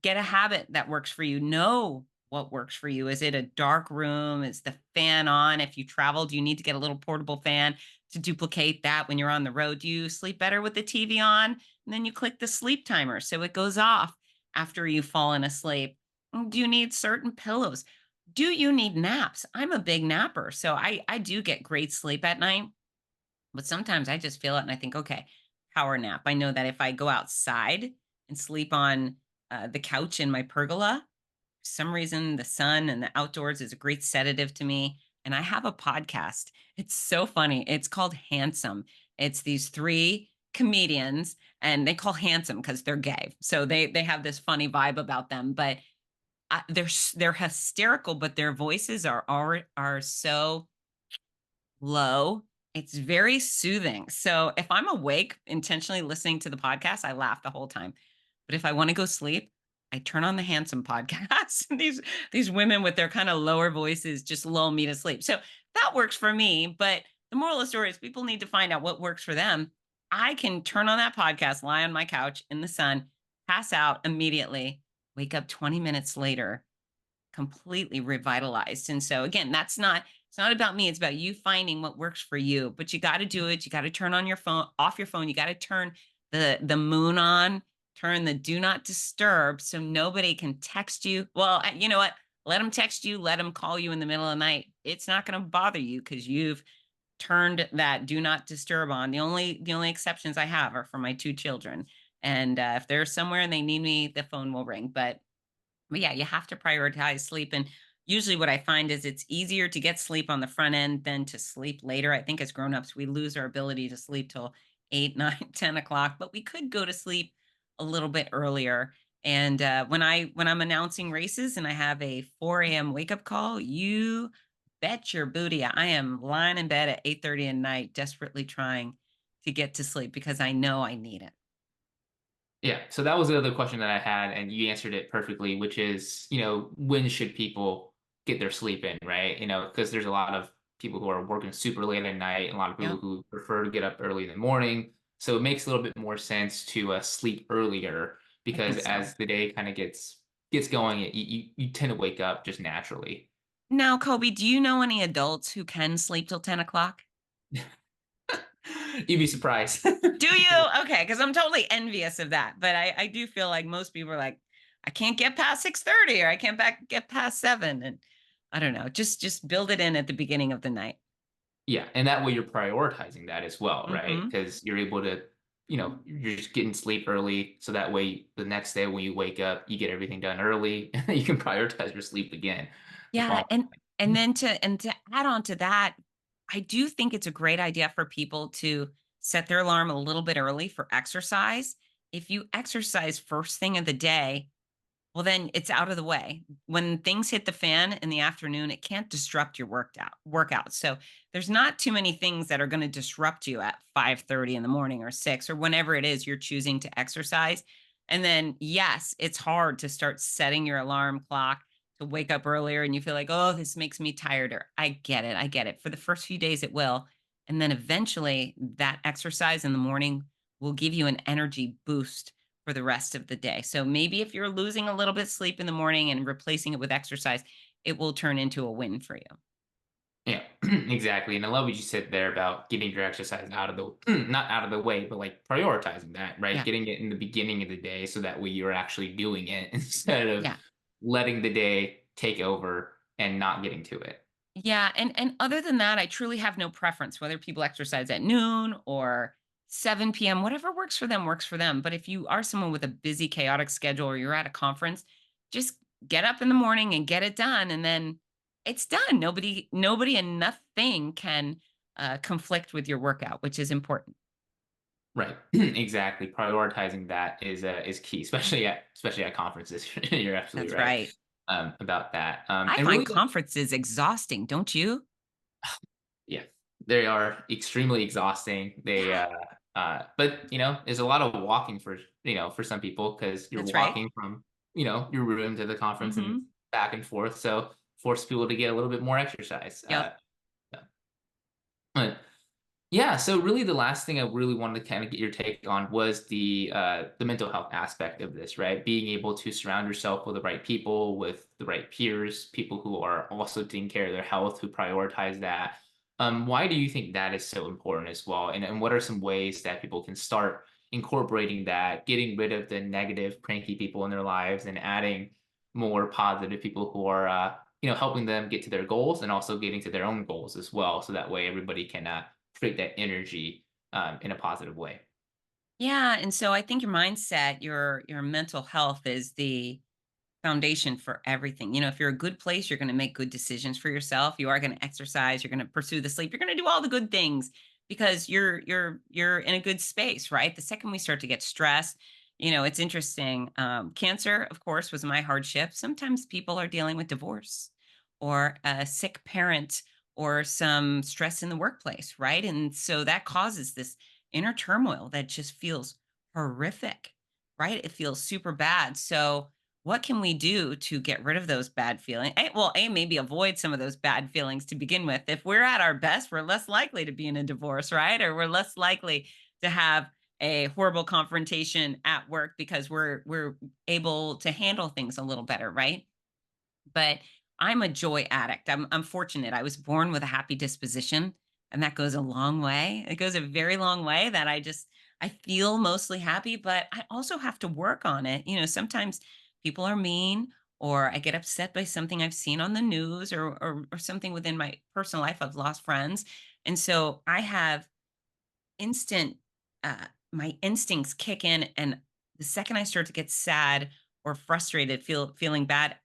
Get a habit that works for you. Know what works for you. Is it a dark room? Is the fan on? If you travel, do you need to get a little portable fan to duplicate that when you're on the road? Do you sleep better with the TV on? And then you click the sleep timer so it goes off after you've fallen asleep. Do you need certain pillows? Do you need naps? I'm a big napper, so I do get great sleep at night, but sometimes I just feel it and I think, okay, power nap. I know that if I go outside and sleep on the couch in my pergola, for some reason the sun and the outdoors is a great sedative to me. And I have a podcast. It's so funny. It's called Handsome. It's these three comedians, and they call handsome because they're gay. So they have this funny vibe about them, but they're hysterical, but their voices are so low. It's very soothing. So if I'm awake intentionally listening to the podcast, I laugh the whole time. But if I want to go sleep, I turn on the Handsome podcast. These women with their kind of lower voices just lull me to sleep. So that works for me. But the moral of the story is people need to find out what works for them. I can turn on that podcast, lie on my couch in the sun, pass out immediately, wake up 20 minutes later completely revitalized. And so again, it's not about me, it's about you finding what works for you. But you got to do it. You got to turn on your phone, off your phone. You got to turn the moon on, turn the do not disturb so nobody can text you. Well, you know what? Let them text you, let them call you in the middle of the night. It's not going to bother you because you've turned that do not disturb on. The only exceptions I have are for my two children. And if they're somewhere and they need me, the phone will ring. But yeah, you have to prioritize sleep. And usually what I find is it's easier to get sleep on the front end than to sleep later. I think as grown-ups, we lose our ability to sleep till 8, 9, 10 o'clock, but we could go to sleep a little bit earlier. And when I'm announcing races and I have a 4 a.m. wake up call, you bet your booty I am lying in bed at 8:30 at night, desperately trying to get to sleep because I know I need it. Yeah, so that was the other question that I had, and you answered it perfectly, which is, when should people get their sleep in, right? Because there's a lot of people who are working super late at night, and a lot of people Yep, who prefer to get up early in the morning. So it makes a little bit more sense to sleep earlier, I because think so. as the day kind of gets going, you tend to wake up just naturally. Now, Kobe, do you know any adults who can sleep till 10 o'clock? You'd be surprised. Do you? Okay, because I'm totally envious of that. But I do feel like most people are like, I can't get past 6:30 or I can't get past 7. And I don't know. Just build it in at the beginning of the night. Yeah, and that way you're prioritizing that as well, right? Hmm. Because you're able to, you're just getting sleep early, so that way the next day when you wake up, you get everything done early, and you can prioritize your sleep again the Yeah, following. and then to add on to that, I do think it's a great idea for people to set their alarm a little bit early for exercise. If you exercise first thing of the day, well, then it's out of the way. When things hit the fan in the afternoon, it can't disrupt your workout. So there's not too many things that are going to disrupt you at 5:30 in the morning or 6 or whenever it is you're choosing to exercise. And then yes, it's hard to start setting your alarm clock to wake up earlier and you feel like, "Oh, this makes me tireder." I get it. I get it. For the first few days it will. And then eventually that exercise in the morning will give you an energy boost for the rest of the day. So maybe if you're losing a little bit sleep in the morning and replacing it with exercise, it will turn into a win for you. Yeah, exactly. And I love what you said there about getting your exercise out of the not out of the way, but like prioritizing that, right? Yeah. Getting it in the beginning of the day so that way you're actually doing it instead of Yeah. letting the day take over and not getting to it. Yeah, and other than that, I truly have no preference whether people exercise at noon or 7 p.m. Whatever works for them works for them. But if you are someone with a busy, chaotic schedule or you're at a conference, just get up in the morning and get it done, and then it's done. Nobody, and nothing can conflict with your workout, which is important. Right. Exactly. Prioritizing that is key, especially at conferences. You're absolutely That's right right. about that. I And find really, conferences exhausting, don't you? yeah, they are extremely exhausting. They, Yeah, but there's a lot of walking for some people because you're that's right. walking from your room to the conference and Hmm. back and forth. So force people to get a little bit more exercise. Yep. Yeah. Yeah, so really the last thing I really wanted to kind of get your take on was the mental health aspect of this, right? Being able to surround yourself with the right people, with the right peers, people who are also taking care of their health, who prioritize that. Why do you think that is so important as well? And what are some ways that people can start incorporating that, getting rid of the negative, cranky people in their lives and adding more positive people who are helping them get to their goals and also getting to their own goals as well. So that way everybody can create that energy in a positive way. Yeah, and so I think your mindset, your mental health is the foundation for everything. If you're a good place, you're going to make good decisions for yourself. You are going to exercise, you're going to pursue the sleep, you're going to do all the good things because you're in a good space, right? The second we start to get stressed, it's interesting. Cancer, of course, was my hardship. Sometimes people are dealing with divorce or a sick parent or some stress in the workplace, right? And so that causes this inner turmoil that just feels horrific, right? It feels super bad. So what can we do to get rid of those bad feelings? Well, maybe avoid some of those bad feelings to begin with. If we're at our best, we're less likely to be in a divorce, right? Or we're less likely to have a horrible confrontation at work because we're able to handle things a little better, right? But I'm a joy addict. I'm fortunate. I was born with a happy disposition, and that goes a long way. It goes a very long way that I feel mostly happy, but I also have to work on it. Sometimes people are mean or I get upset by something I've seen on the news or something within my personal life. I've lost friends. And so I have instant my instincts kick in, and the second I start to get sad or frustrated, feeling bad,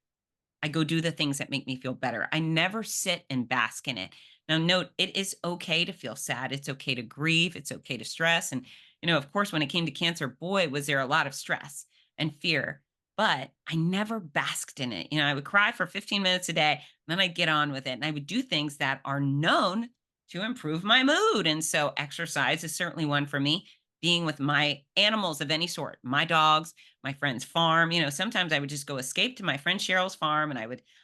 I go do the things that make me feel better. I never sit and bask in it. Now, note, it is okay to feel sad. It's okay to grieve. It's okay to stress. And, of course, when it came to cancer, boy, was there a lot of stress and fear, but I never basked in it. I would cry for 15 minutes a day, and then I'd get on with it. And I would do things that are known to improve my mood. And so exercise is certainly one for me. Being with my animals of any sort, my dogs, my friend's farm. Sometimes I would just go escape to my friend Cheryl's farm and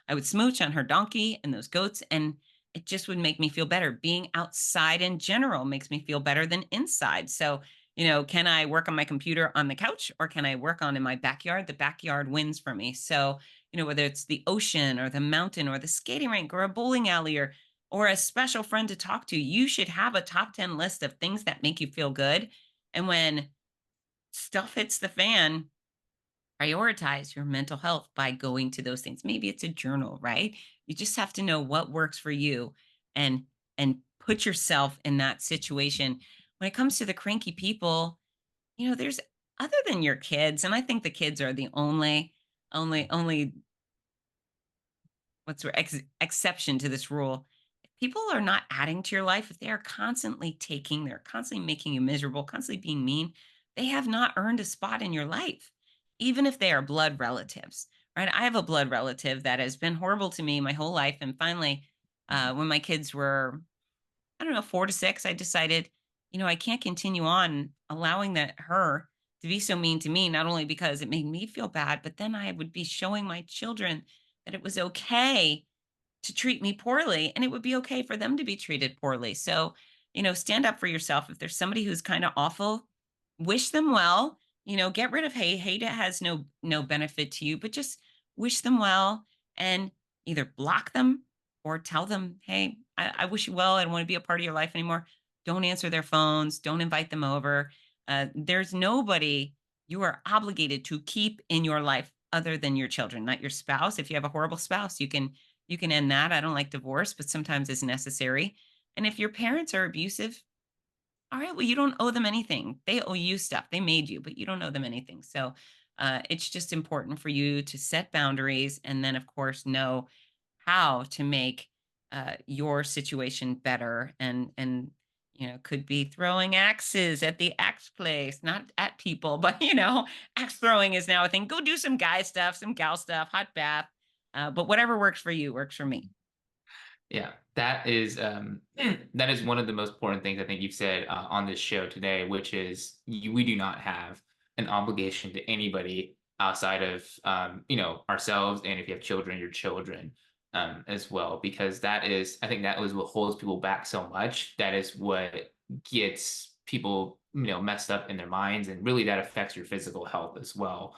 I would smooch on her donkey and those goats, and it just would make me feel better. Being outside in general makes me feel better than inside. So, can I work on my computer on the couch or can I work on in my backyard? The backyard wins for me. So, whether it's the ocean or the mountain or the skating rink or a bowling alley or a special friend to talk to. You should have a top 10 list of things that make you feel good. And when stuff hits the fan, prioritize your mental health by going to those things. Maybe it's a journal, right? You just have to know what works for you and put yourself in that situation. When it comes to the cranky people, there's other than your kids, and I think the kids are the only exception to this rule. If people are not adding to your life, if they are constantly taking, they're constantly making you miserable, constantly being mean, they have not earned a spot in your life, even if they are blood relatives, right? I have a blood relative that has been horrible to me my whole life. And finally, when my kids were, I don't know, 4 to 6, I decided, I can't continue on allowing her to be so mean to me, not only because it made me feel bad, but then I would be showing my children that it was okay to treat me poorly and it would be okay for them to be treated poorly. So, stand up for yourself. If there's somebody who's kind of awful, wish them well, get rid of hate. Hate has no benefit to you, but just wish them well and either block them or tell them, hey, I wish you well. I don't want to be a part of your life anymore. Don't answer their phones. Don't invite them over. There's nobody you are obligated to keep in your life other than your children, not your spouse. If you have a horrible spouse, you can end that. I don't like divorce, but sometimes it's necessary. And if your parents are abusive, all right, well, you don't owe them anything. They owe you stuff. They made you, but you don't owe them anything. So it's just important for you to set boundaries and then, of course, know how to make your situation better. And could be throwing axes at the axe place, not at people, but axe throwing is now a thing. Go do some guy stuff, some gal stuff, hot bath. But whatever works for you works for me. Yeah, that is that is one of the most important things I think you've said on this show today, which is we do not have an obligation to anybody outside of ourselves, and if you have children, your children as well, because that is I think that was what holds people back so much. That is what gets people messed up in their minds, and really that affects your physical health as well.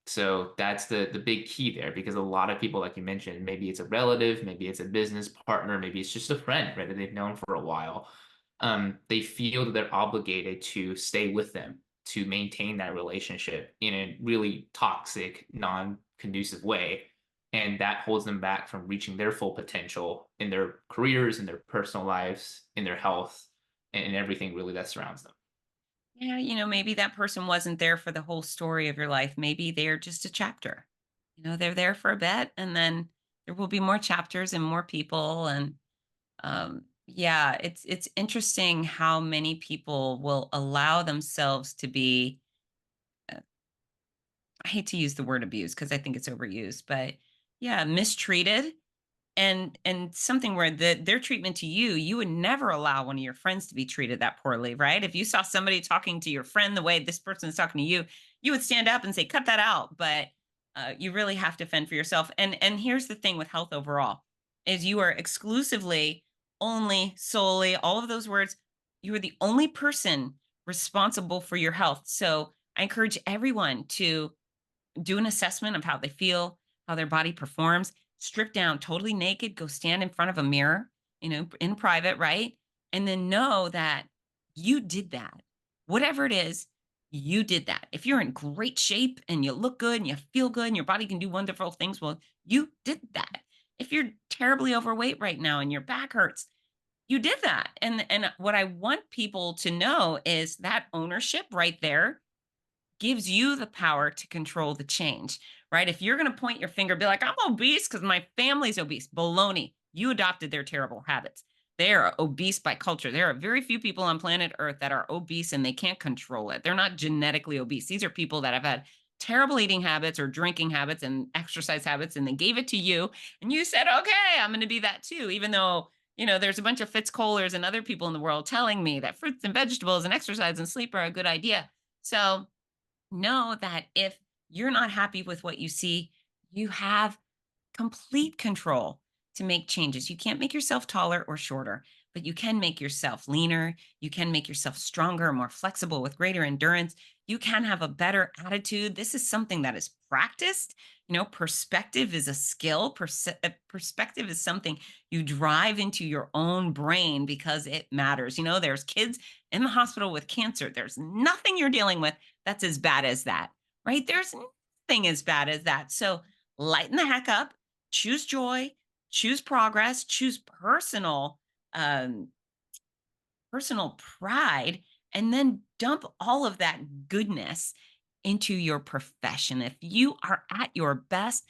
So that's the big key there, because a lot of people, like you mentioned, maybe it's a relative, maybe it's a business partner, maybe it's just a friend, right, that they've known for a while. They feel that they're obligated to stay with them, to maintain that relationship in a really toxic, non-conducive way. And that holds them back from reaching their full potential in their careers, in their personal lives, in their health, and everything really that surrounds them. Yeah, maybe that person wasn't there for the whole story of your life. Maybe they're just a chapter. They're there for a bit and then there will be more chapters and more people. And yeah, it's interesting how many people will allow themselves to be, I hate to use the word abuse because I think it's overused, but yeah, mistreated and something where their treatment to you, you would never allow one of your friends to be treated that poorly, right? If you saw somebody talking to your friend the way this person is talking to you would stand up and say, cut that out. But you really have to fend for yourself. And here's the thing with health overall is you are exclusively, only, solely, all of those words, you are the only person responsible for your health. So I encourage everyone to do an assessment of how they feel, how their body performs, strip down totally naked, go stand in front of a mirror, in private, right? And then know that you did that. Whatever it is, you did that. If you're in great shape and you look good and you feel good and your body can do wonderful things, well, you did that. If you're terribly overweight right now and your back hurts, you did that. And what I want people to know is that ownership right there gives you the power to control the change, right? If you're going to point your finger, be like, I'm obese because my family's obese. Baloney. You adopted their terrible habits. They are obese by culture. There are very few people on planet Earth that are obese and they can't control it. They're not genetically obese. These are people that have had terrible eating habits or drinking habits and exercise habits, and they gave it to you. And you said, okay, I'm going to be that too, even though there's a bunch of Fitz and other people in the world telling me that fruits and vegetables and exercise and sleep are a good idea. So know that if you're not happy with what you see, you have complete control to make changes. You can't make yourself taller or shorter, but you can make yourself leaner. You can make yourself stronger, more flexible with greater endurance. You can have a better attitude. This is something that is practiced. Perspective is a skill. Perspective is something you drive into your own brain because it matters. There's kids in the hospital with cancer. There's nothing you're dealing with that's as bad as that, right? There's nothing as bad as that. So lighten the heck up, choose joy, choose progress, choose um, personal pride, and then dump all of that goodness into your profession. If you are at your best,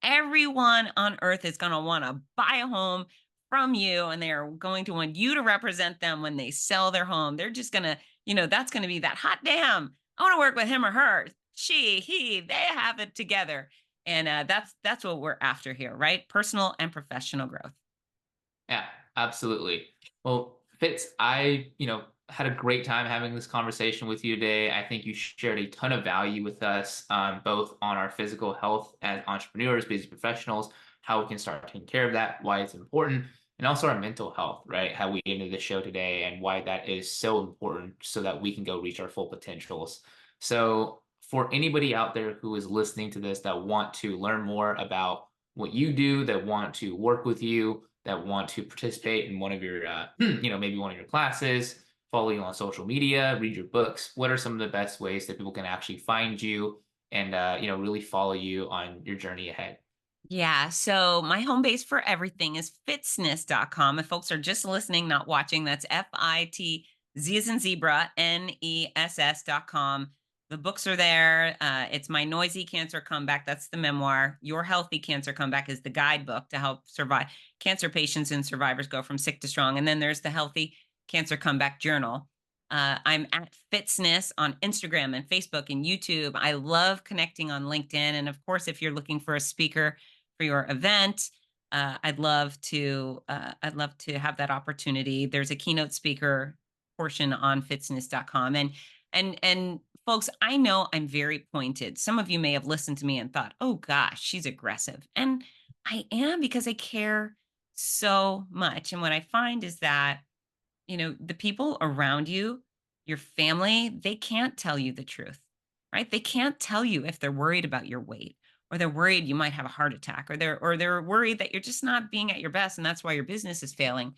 everyone on earth is going to want to buy a home from you, and they are going to want you to represent them when they sell their home. They're just going to, that's going to be that hot damn. I want to work with him or her. She, he, they have it together. And that's what we're after here, right? Personal and professional growth. Yeah, absolutely. Well, Fitz, I, had a great time having this conversation with you today. I think you shared a ton of value with us, both on our physical health as entrepreneurs, business professionals, how we can start taking care of that, why it's important, and also our mental health, right? How we ended the show today and why that is so important so that we can go reach our full potentials. So, for anybody out there who is listening to this that want to learn more about what you do, that want to work with you, that want to participate in one of your, maybe one of your classes, follow you on social media, read your books, what are some of the best ways that people can actually find you and, really follow you on your journey ahead? Yeah. So my home base for everything is fitzness.com. If folks are just listening, not watching, that's FITZ as in zebra, NESS.com. The books are there. It's my noisy cancer comeback. That's the memoir. Your healthy cancer comeback is the guidebook to help survive cancer patients and survivors go from sick to strong. And then there's the healthy cancer comeback journal. I'm at Fitzness on Instagram and Facebook and YouTube. I love connecting on LinkedIn. And of course, if you're looking for a speaker for your event, I'd love to have that opportunity. There's a keynote speaker portion on fitzness.com. And folks, I know I'm very pointed. Some of you may have listened to me and thought, oh gosh, she's aggressive. And I am, because I care so much. And what I find is that, the people around you, your family, they can't tell you the truth, right? They can't tell you if they're worried about your weight, or they're worried you might have a heart attack, or they're worried that you're just not being at your best and that's why your business is failing.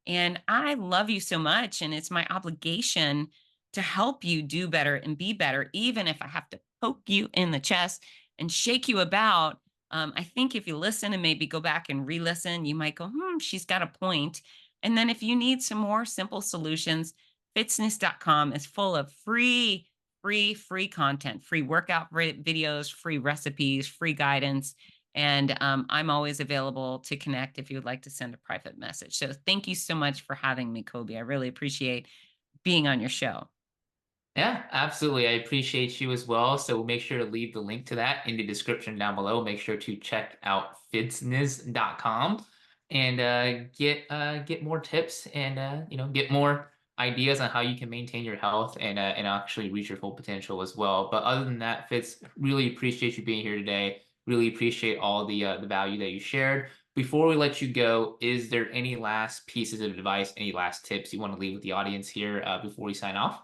And I love you so much, and it's my obligation to help you do better and be better, even if I have to poke you in the chest and shake you about. I think if you listen and maybe go back and re-listen, you might go, she's got a point. And then if you need some more simple solutions, fitzness.com is full of free content, free workout videos, free recipes, free guidance. And I'm always available to connect if you would like to send a private message. So thank you so much for having me, Kobe. I really appreciate being on your show. Yeah, absolutely. I appreciate you as well. So we'll make sure to leave the link to that in the description down below. Make sure to check out fitzness.com and get more tips and get more ideas on how you can maintain your health and actually reach your full potential as well. But other than that, Fitz, really appreciate you being here today. Really appreciate all the value that you shared. Before we let you go, is there any last pieces of advice, any last tips you want to leave with the audience here before we sign off?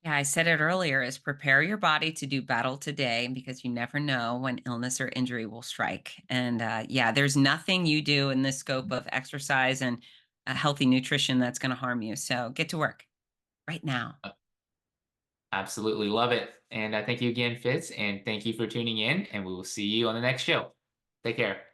Yeah, I said it earlier, is prepare your body to do battle today, because you never know when illness or injury will strike. And yeah, there's nothing you do in the scope of exercise and healthy nutrition that's going to harm you. So get to work right now. Absolutely love it. And thank you again, Fitz, and thank you for tuning in. And we will see you on the next show. Take care.